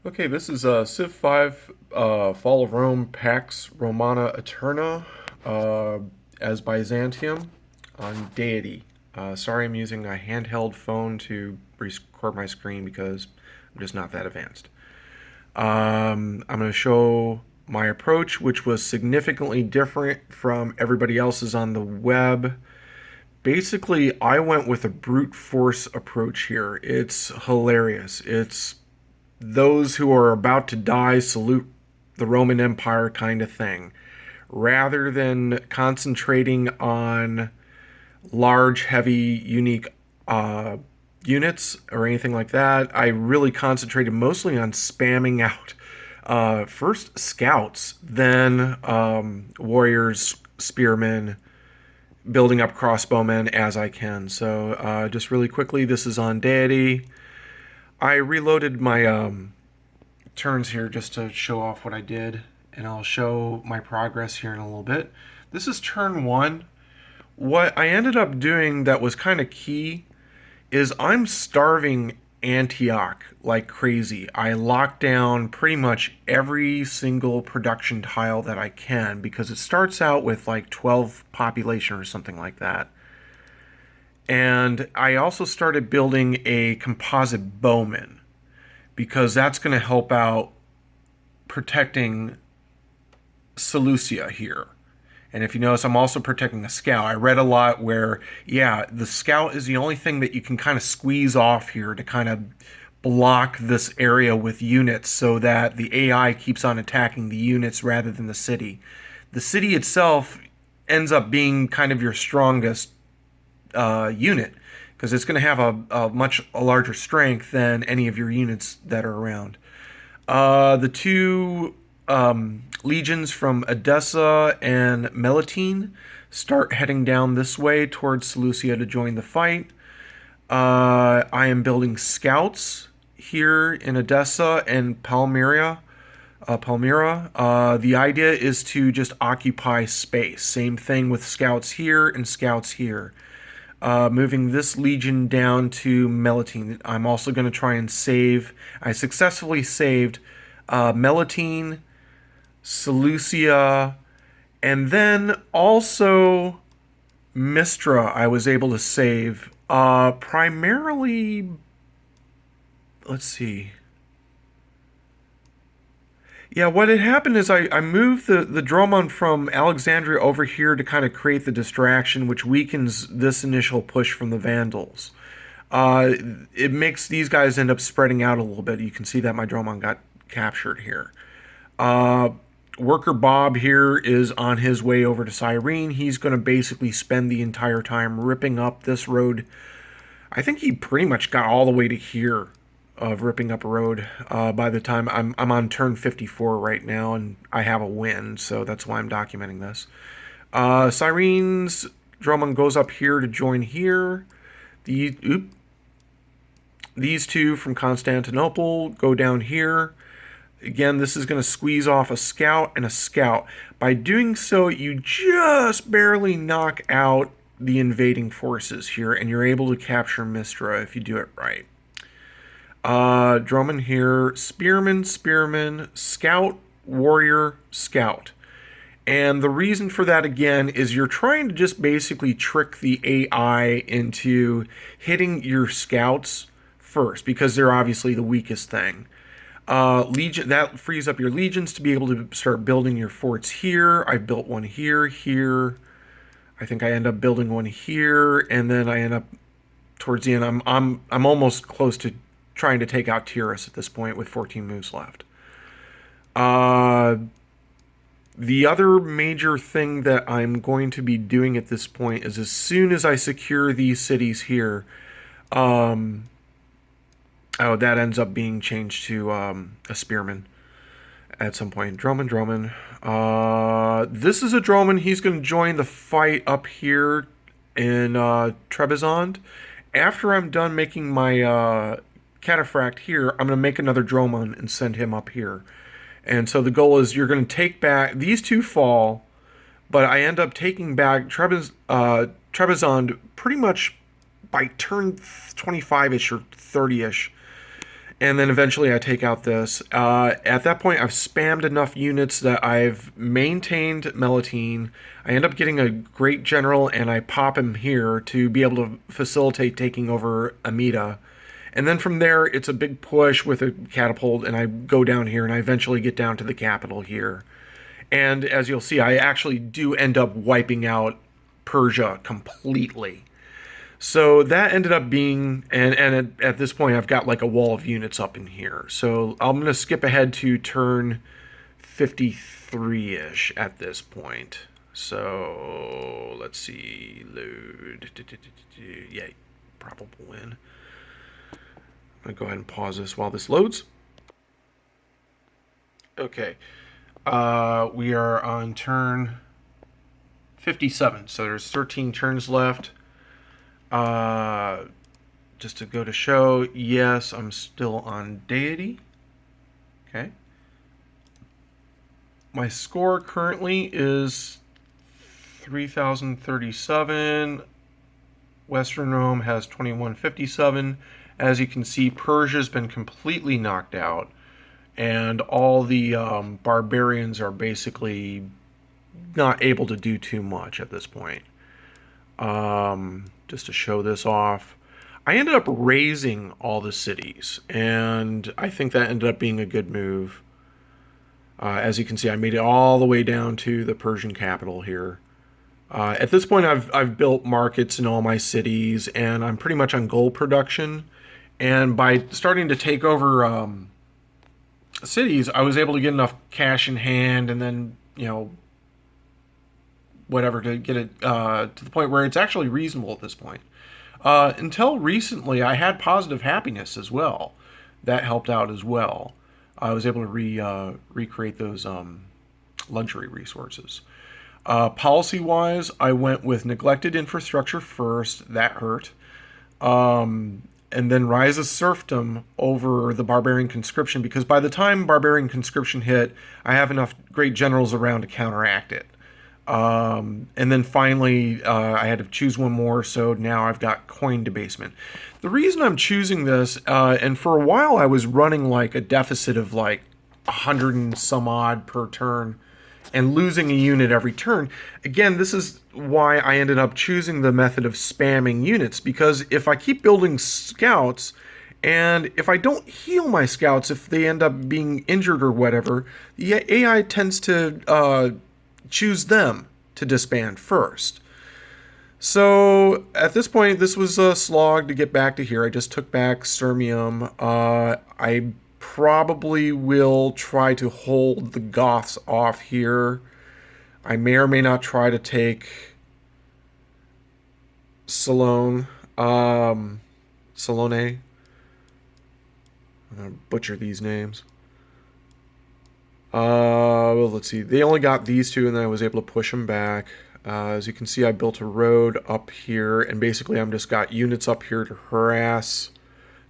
Okay, this is Civ 5 Fall of Rome Pax Romana Aeterna uh, as Byzantium on Deity. Sorry I'm using a handheld phone to record my screen because I'm just not that advanced. I'm going to show my approach, which was significantly different from everybody else's on the web. Basically, I went with a brute force approach here. It's hilarious. It's those who are about to die salute the Roman Empire kind of thing. Rather than concentrating on large, heavy, unique units or anything like that, I really concentrated mostly on spamming out first scouts, then warriors, spearmen, building up crossbowmen as I can. So just really quickly, this is on Deity. I reloaded my turns here just to show off what I did, and I'll show my progress here in a little bit. This is turn one. What I ended up doing that was kind of key is I'm starving Antioch like crazy. I locked down pretty much every single production tile that I can because it starts out with like 12 population or something like that. And I also started building a composite bowman because that's going to help out protecting Seleucia here. And if you notice, I'm also protecting a scout. I read a lot where, yeah, the scout is the only thing that you can kind of squeeze off here to kind of block this area with units so that the AI keeps on attacking the units rather than the city. The city itself ends up being kind of your strongest unit because it's going to have a much larger strength than any of your units that are around. The two legions from Edessa and Melitene start heading down this way towards Seleucia to join the fight. I am building scouts here in Edessa and Palmyra. The idea is to just occupy space. Same thing with scouts here and scouts here. Moving this legion down to Melitene. I'm also going to try and save. I successfully saved Melitene, Seleucia, and then also Mistra. I was able to save primarily. Let's see. Yeah, what had happened is I moved the dromon from Alexandria over here to kind of create the distraction, which weakens this initial push from the Vandals. It makes these guys end up spreading out a little bit. You can see that my dromon got captured here. Worker Bob here is on his way over to Cyrene. He's going to basically spend the entire time ripping up this road. I think he pretty much got all the way to here of ripping up a road by the time I'm on turn 54 right now, and I have a win, so that's why I'm documenting this. Cyrene's dromon goes up here to join here. These two from Constantinople go down here. Again, this is going to squeeze off a scout and a scout. By doing so, you just barely knock out the invading forces here, and you're able to capture Mistra if you do it right. Dromon here, spearman, scout, warrior, scout. And the reason for that, again, is you're trying to just basically trick the AI into hitting your scouts first, because they're obviously the weakest thing. Legion, that frees up your legions to be able to start building your forts here. I built one here. I think I end up building one here, and then I end up towards the end. I'm almost close to trying to take out Tyrus at this point with 14 moves left. The other major thing that I'm going to be doing at this point is as soon as I secure these cities here, that ends up being changed to a spearman at some point. Dromon. This is a dromon. He's going to join the fight up here in Trebizond. After I'm done making my cataphract here, I'm going to make another dromon and send him up here. And so the goal is you're going to take back, these two fall, but I end up taking back Trebizond pretty much by turn 25-ish or 30-ish. And then eventually I take out this. At that point, I've spammed enough units that I've maintained Melitene. I end up getting a great general, and I pop him here to be able to facilitate taking over Amida. And then from there, it's a big push with a catapult, and I go down here, and I eventually get down to the capital here. And as you'll see, I actually do end up wiping out Persia completely. So that ended up being, and at this point, I've got like a wall of units up in here. So I'm going to skip ahead to turn 53-ish at this point. So let's see, load. Yeah, probable win. I'm going to go ahead and pause this while this loads. Okay, we are on turn 57, so there's 13 turns left. Just to go to show, yes, I'm still on Deity. Okay. My score currently is 3,037. Western Rome has 2,157. As you can see, Persia's been completely knocked out, and all the barbarians are basically not able to do too much at this point. Just to show this off, I ended up raising all the cities, and I think that ended up being a good move. As you can see, I made it all the way down to the Persian capital here. At this point, I've built markets in all my cities, and I'm pretty much on gold production. And by starting to take over cities, I was able to get enough cash in hand, and then, you know, whatever, to get it to the point where it's actually reasonable at this point. Until recently, I had positive happiness as well. That helped out as well. I was able to recreate those luxury resources. Policy-wise, I went with neglected infrastructure first. That hurt. And then Rise of Serfdom over the Barbarian Conscription, because by the time Barbarian Conscription hit, I have enough great generals around to counteract it. And then finally, I had to choose one more, so now I've got coin debasement. The reason I'm choosing this, and for a while I was running like a deficit of like 100 and some odd per turn, and losing a unit every turn. Again, this is why I ended up choosing the method of spamming units, because if I keep building scouts, and if I don't heal my scouts, if they end up being injured or whatever, the AI tends to choose them to disband first. So at this point, this was a slog to get back to here. I just took back Sirmium. I probably will try to hold the Goths off here. I may or may not try to take Salone. I'm going to butcher these names. Well, let's see. They only got these two, and then I was able to push them back. As you can see, I built a road up here, and basically I'm just got units up here to harass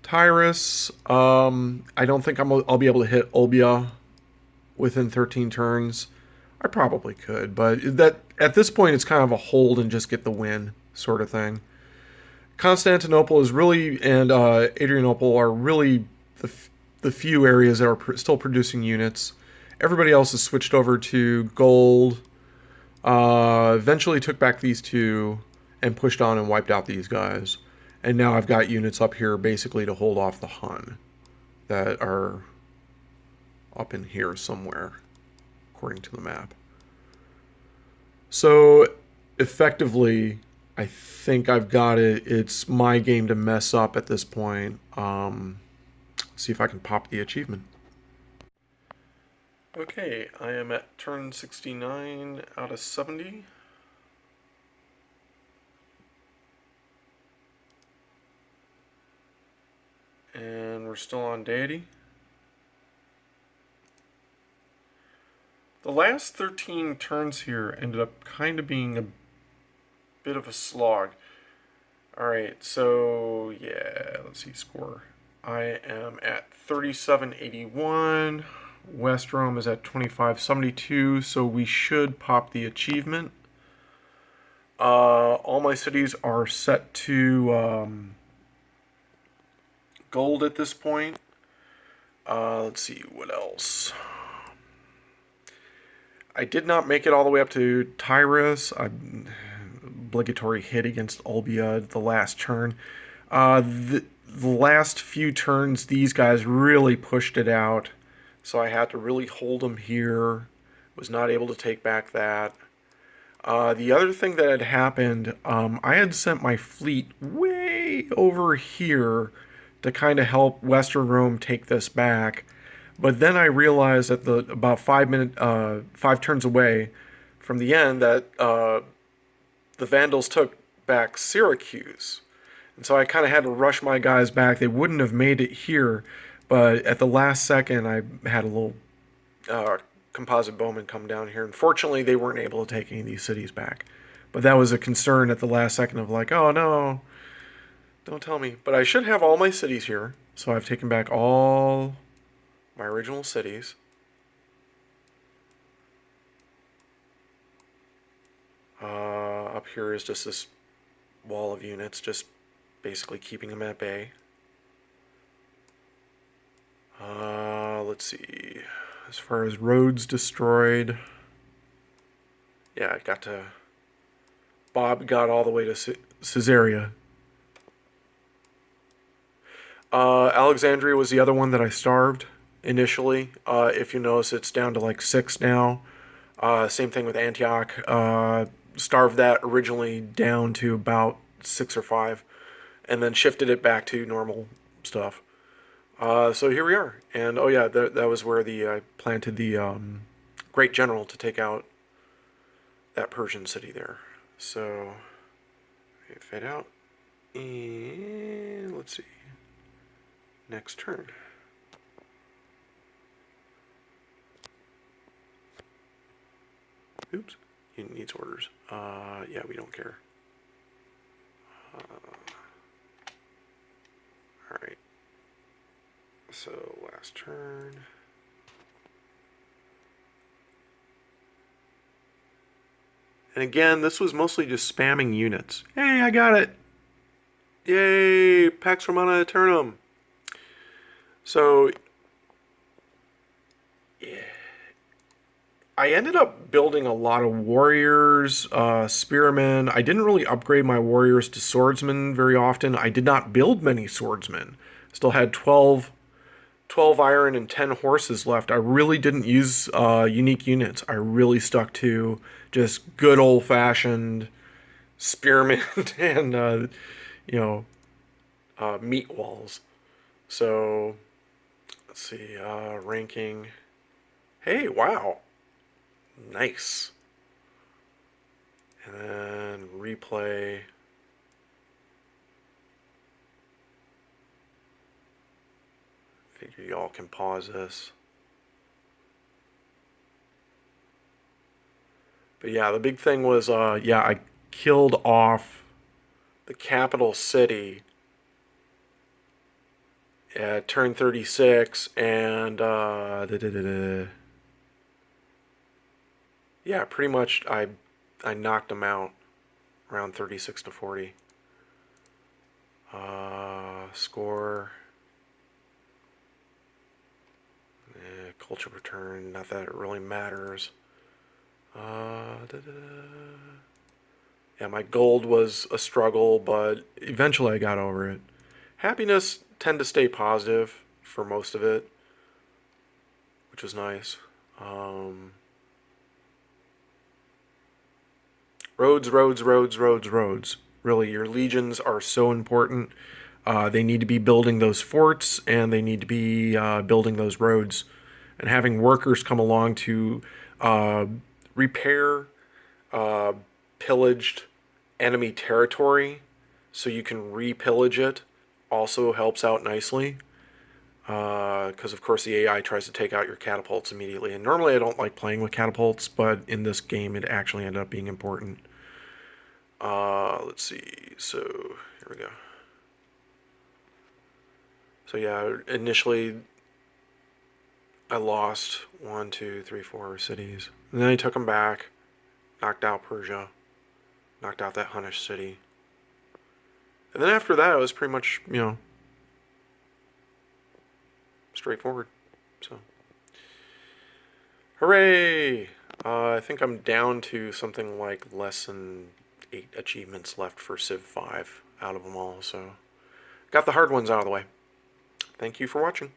Tyrus. I don't think I'll be able to hit Olbia within 13 turns. I probably could, but that at this point it's kind of a hold and just get the win sort of thing. Constantinople is really, and Adrianople are really the few areas that are still producing units. Everybody else has switched over to gold. Eventually took back these two and pushed on and wiped out these guys. And now I've got units up here basically to hold off the Hun that are up in here somewhere, according to the map. So effectively, I think I've got it. It's my game to mess up at this point. See if I can pop the achievement. Okay, I am at turn 69 out of 70. And we're still on Deity. The last 13 turns here ended up kind of being a bit of a slog. Alright, so yeah, let's see, score. I am at 3781. West Rome is at 2572, so we should pop the achievement. All my cities are set to gold at this point. Let's see, what else? I did not make it all the way up to Tyrus. Obligatory hit against Olbia the last turn. The last few turns, these guys really pushed it out. So I had to really hold them here. Was not able to take back that. The other thing that had happened, I had sent my fleet way over here to kind of help Western Rome take this back. But then I realized at about 5 turns away from the end that the Vandals took back Syracuse. And so I kind of had to rush my guys back. They wouldn't have made it here, but at the last second I had a little composite bowman come down here. Unfortunately, they weren't able to take any of these cities back. But that was a concern at the last second of like, oh no, don't tell me. But I should have all my cities here. So I've taken back all my original cities. Up here is just this wall of units, just basically keeping them at bay. Let's see. As far as roads destroyed, yeah, Bob got all the way to Caesarea. Alexandria was the other one that I starved initially. If you notice, it's down to like 6 now. Same thing with Antioch. Starved that originally down to about 6 or 5, and then shifted it back to normal stuff. So here we are. And oh yeah, that was where I planted the Great General to take out that Persian city there. So fade out. And let's see. Next turn. Oops. He needs orders. Yeah, we don't care. Alright. So, last turn. And again, this was mostly just spamming units. Hey, I got it! Yay! Pax Romana Aeternum! So, yeah. I ended up building a lot of warriors, spearmen. I didn't really upgrade my warriors to swordsmen very often. I did not build many swordsmen. Still had 12 iron and 10 horses left. I really didn't use unique units. I really stuck to just good old-fashioned spearmen and, meat walls. So, let's see, ranking. Hey, wow. Nice. And then replay. Figure y'all can pause this. But yeah, the big thing was, I killed off the capital city at turn 36, and yeah, pretty much I knocked them out around 36 to 40. Score. Culture return, not that it really matters. Yeah, my gold was a struggle, but eventually I got over it. Happiness tend to stay positive for most of it, which was nice. Roads. Really, your legions are so important. They need to be building those forts, and they need to be building those roads. And having workers come along to repair pillaged enemy territory so you can repillage it also helps out nicely. Because, of course, the AI tries to take out your catapults immediately. And normally I don't like playing with catapults, but in this game it actually ended up being important. Let's see. So, here we go. So, yeah, initially I lost 1, 2, 3, 4 cities. And then I took them back, knocked out Persia, knocked out that Hunnish city. And then after that, it was pretty much, straightforward. So, hooray! I think I'm down to something like less than 8 achievements left for Civ 5 out of them all, so got the hard ones out of the way. Thank you for watching.